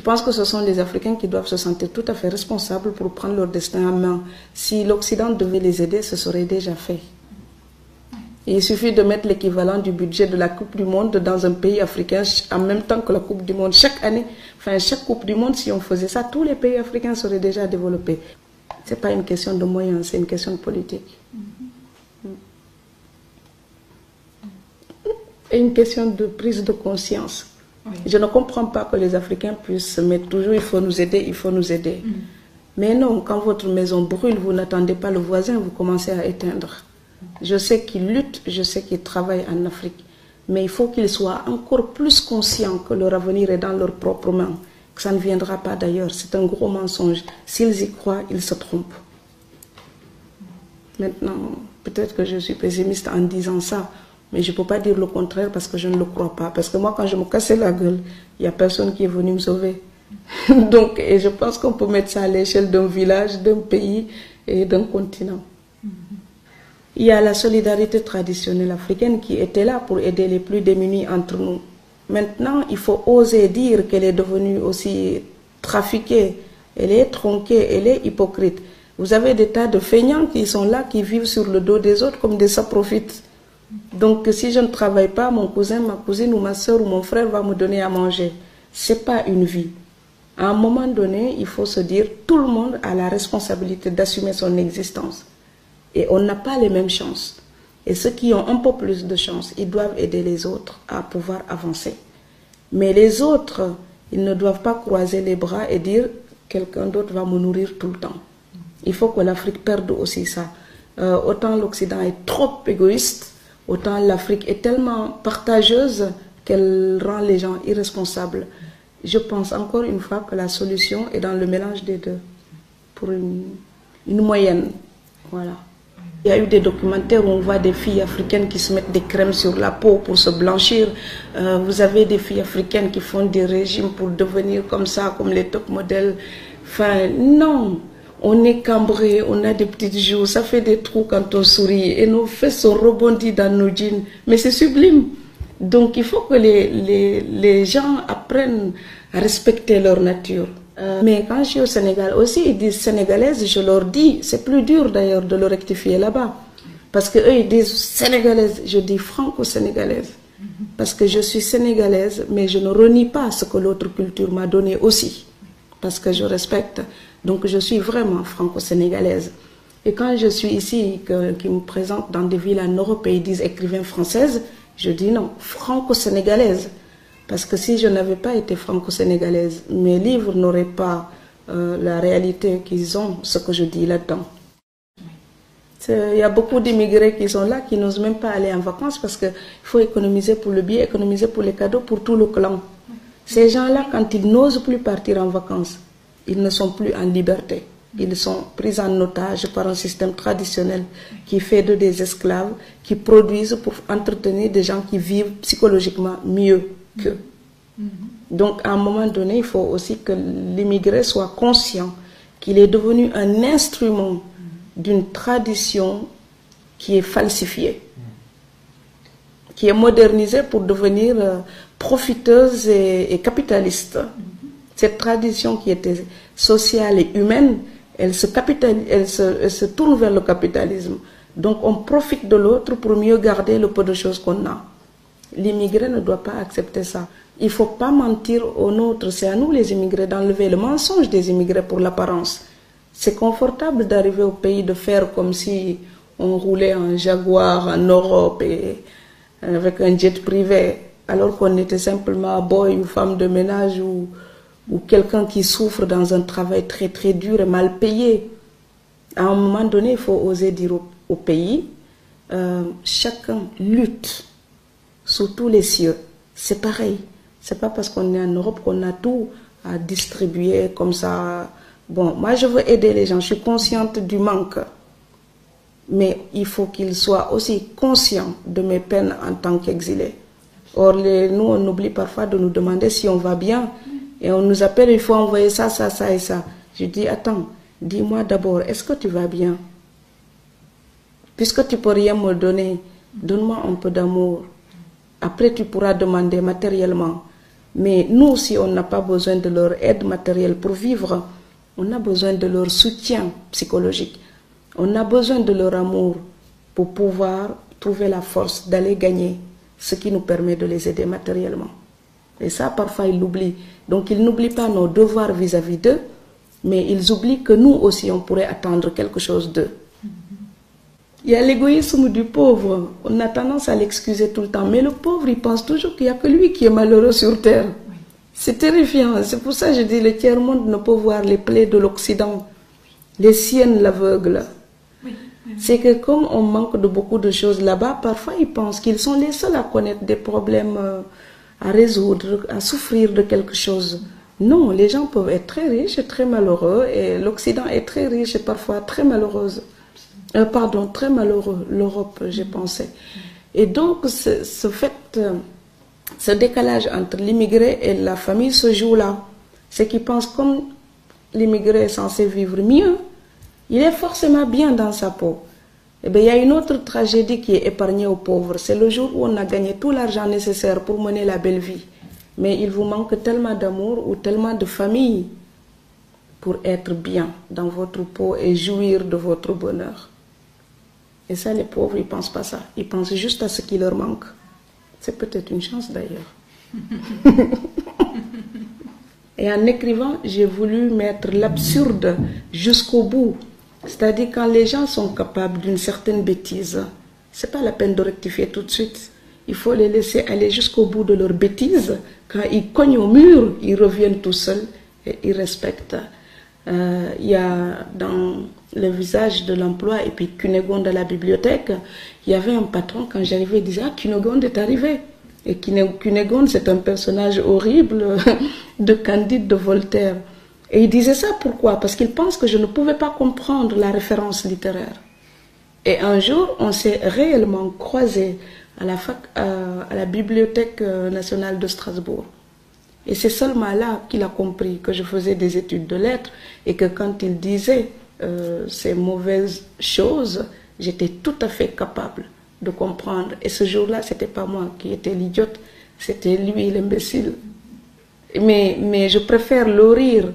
pense que ce sont les Africains qui doivent se sentir tout à fait responsables pour prendre leur destin en main. Si l'Occident devait les aider, ce serait déjà fait. Il suffit de mettre l'équivalent du budget de la Coupe du Monde dans un pays africain en même temps que la Coupe du Monde. Chaque année, enfin chaque Coupe du Monde, si on faisait ça, tous les pays africains seraient déjà développés. Ce n'est pas une question de moyens, c'est une question de politique. Et une question de prise de conscience. Oui. Je ne comprends pas que les Africains puissent se mettre toujours, il faut nous aider, il faut nous aider. Mais non, quand votre maison brûle, vous n'attendez pas le voisin, vous commencez à éteindre. Je sais qu'ils luttent, je sais qu'ils travaillent en Afrique, mais il faut qu'ils soient encore plus conscients que leur avenir est dans leurs propres mains, que ça ne viendra pas d'ailleurs. C'est un gros mensonge. S'ils y croient, ils se trompent. Maintenant, peut-être que je suis pessimiste en disant ça, mais je ne peux pas dire le contraire parce que je ne le crois pas. Parce que moi, quand je me cassais la gueule, il n'y a personne qui est venu me sauver. Donc, et je pense qu'on peut mettre ça à l'échelle d'un village, d'un pays et d'un continent. Il y a la solidarité traditionnelle africaine qui était là pour aider les plus démunis entre nous. Maintenant, il faut oser dire qu'elle est devenue aussi trafiquée, elle est tronquée, elle est hypocrite. Vous avez des tas de feignants qui sont là, qui vivent sur le dos des autres comme des saprofites. Donc, si je ne travaille pas, mon cousin, ma cousine ou ma soeur ou mon frère va me donner à manger. Ce n'est pas une vie. À un moment donné, il faut se dire, tout le monde a la responsabilité d'assumer son existence. Et on n'a pas les mêmes chances. Et ceux qui ont un peu plus de chance, ils doivent aider les autres à pouvoir avancer. Mais les autres, ils ne doivent pas croiser les bras et dire, quelqu'un d'autre va me nourrir tout le temps. Il faut que l'Afrique perde aussi ça. Autant l'Occident est trop égoïste, autant l'Afrique est tellement partageuse qu'elle rend les gens irresponsables. Je pense encore une fois que la solution est dans le mélange des deux, pour une moyenne. Voilà. Il y a eu des documentaires où on voit des filles africaines qui se mettent des crèmes sur la peau pour se blanchir. Vous avez des filles africaines qui font des régimes pour devenir comme ça, comme les top modèles. Enfin, non. On est cambré, on a des petites joues, ça fait des trous quand on sourit et nos fesses sont rebondies dans nos jeans. Mais c'est sublime. Donc il faut que les gens apprennent à respecter leur nature. Mais quand je suis au Sénégal aussi, ils disent sénégalaise, je leur dis, c'est plus dur d'ailleurs de le rectifier là-bas. Parce qu'eux ils disent sénégalaise, je dis franco-sénégalaise. Parce que je suis sénégalaise, mais je ne renie pas ce que l'autre culture m'a donné aussi. Parce que je respecte. Donc je suis vraiment franco-sénégalaise. Et quand je suis ici, qui me présentent dans des villes en Europe et ils disent écrivain française, je dis non, franco-sénégalaise. Parce que si je n'avais pas été franco-sénégalaise, mes livres n'auraient pas la réalité qu'ils ont, ce que je dis là-dedans. Il y a beaucoup d'immigrés qui sont là, qui n'osent même pas aller en vacances parce qu'il faut économiser pour le billet, économiser pour les cadeaux, pour tout le clan. Ces gens-là, quand ils n'osent plus partir en vacances, ils ne sont plus en liberté. Ils sont pris en otage par un système traditionnel qui fait d'eux des esclaves, qui produisent pour entretenir des gens qui vivent psychologiquement mieux qu'eux. Donc, à un moment donné, il faut aussi que l'immigré soit conscient qu'il est devenu un instrument d'une tradition qui est falsifiée, qui est modernisée pour devenir profiteuse et capitaliste. Cette tradition qui était sociale et humaine, elle se tourne vers le capitalisme. Donc on profite de l'autre pour mieux garder le peu de choses qu'on a. L'immigré ne doit pas accepter ça. Il ne faut pas mentir aux nôtres. C'est à nous les immigrés d'enlever le mensonge des immigrés pour l'apparence. C'est confortable d'arriver au pays de faire comme si on roulait en Jaguar en Europe et avec un jet privé, alors qu'on était simplement boy ou femme de ménage ou quelqu'un qui souffre dans un travail très très dur et mal payé. À un moment donné, il faut oser dire au pays, chacun lutte sous tous les cieux. C'est pareil. C'est pas parce qu'on est en Europe qu'on a tout à distribuer comme ça. Bon, moi je veux aider les gens, je suis consciente du manque. Mais il faut qu'ils soient aussi conscients de mes peines en tant qu'exilés. Or, nous, on oublie parfois de nous demander si on va bien. Et on nous appelle, il faut envoyer ça, ça, ça et ça. Je dis, attends, dis-moi d'abord, est-ce que tu vas bien? Puisque tu ne peux rien me donner, donne-moi un peu d'amour. Après, tu pourras demander matériellement. Mais nous aussi, on n'a pas besoin de leur aide matérielle pour vivre. On a besoin de leur soutien psychologique. On a besoin de leur amour pour pouvoir trouver la force d'aller gagner ce qui nous permet de les aider matériellement. Et ça, parfois, ils l'oublient. Donc, ils n'oublient pas nos devoirs vis-à-vis d'eux, mais ils oublient que nous aussi, on pourrait attendre quelque chose d'eux. Il y a l'égoïsme du pauvre. On a tendance à l'excuser tout le temps. Mais le pauvre, il pense toujours qu'il n'y a que lui qui est malheureux sur terre. Oui. C'est terrifiant. C'est pour ça que je dis le tiers-monde ne peut voir les plaies de l'Occident. Les siennes l'aveuglent. Oui. C'est que comme on manque de beaucoup de choses là-bas, parfois ils pensent qu'ils sont les seuls à connaître des problèmes à résoudre, à souffrir de quelque chose. Non, les gens peuvent être très riches et très malheureux. Et l'Occident est très riche et parfois très malheureuse. Très malheureux, l'Europe, j'ai pensé. Et donc, ce décalage entre l'immigré et la famille se joue là. C'est qu'ils pensent comme l'immigré est censé vivre mieux, il est forcément bien dans sa peau. Eh bien, il y a une autre tragédie qui est épargnée aux pauvres. C'est le jour où on a gagné tout l'argent nécessaire pour mener la belle vie. Mais il vous manque tellement d'amour ou tellement de famille pour être bien dans votre peau et jouir de votre bonheur. Et ça, les pauvres, ils ne pensent pas ça. Ils pensent juste à ce qui leur manque. C'est peut-être une chance d'ailleurs. Et en écrivant, j'ai voulu mettre l'absurde jusqu'au bout. C'est-à-dire quand les gens sont capables d'une certaine bêtise, ce n'est pas la peine de rectifier tout de suite. Il faut les laisser aller jusqu'au bout de leur bêtise. Quand ils cognent au mur, ils reviennent tout seuls et ils respectent. Il y a dans le visage de l'emploi et puis Cunégonde à la bibliothèque, il y avait un patron, quand j'arrivais, il disait « Ah, Cunégonde est arrivé !» Et Cunégonde, c'est un personnage horrible de Candide de Voltaire. Et il disait ça pourquoi? Parce qu'il pense que je ne pouvais pas comprendre la référence littéraire. Et un jour, on s'est réellement croisés à la Bibliothèque nationale de Strasbourg. Et c'est seulement là qu'il a compris que je faisais des études de lettres et que quand il disait ces mauvaises choses, j'étais tout à fait capable de comprendre. Et ce jour-là, ce n'était pas moi qui étais l'idiote, c'était lui l'imbécile. Mais je préfère le rire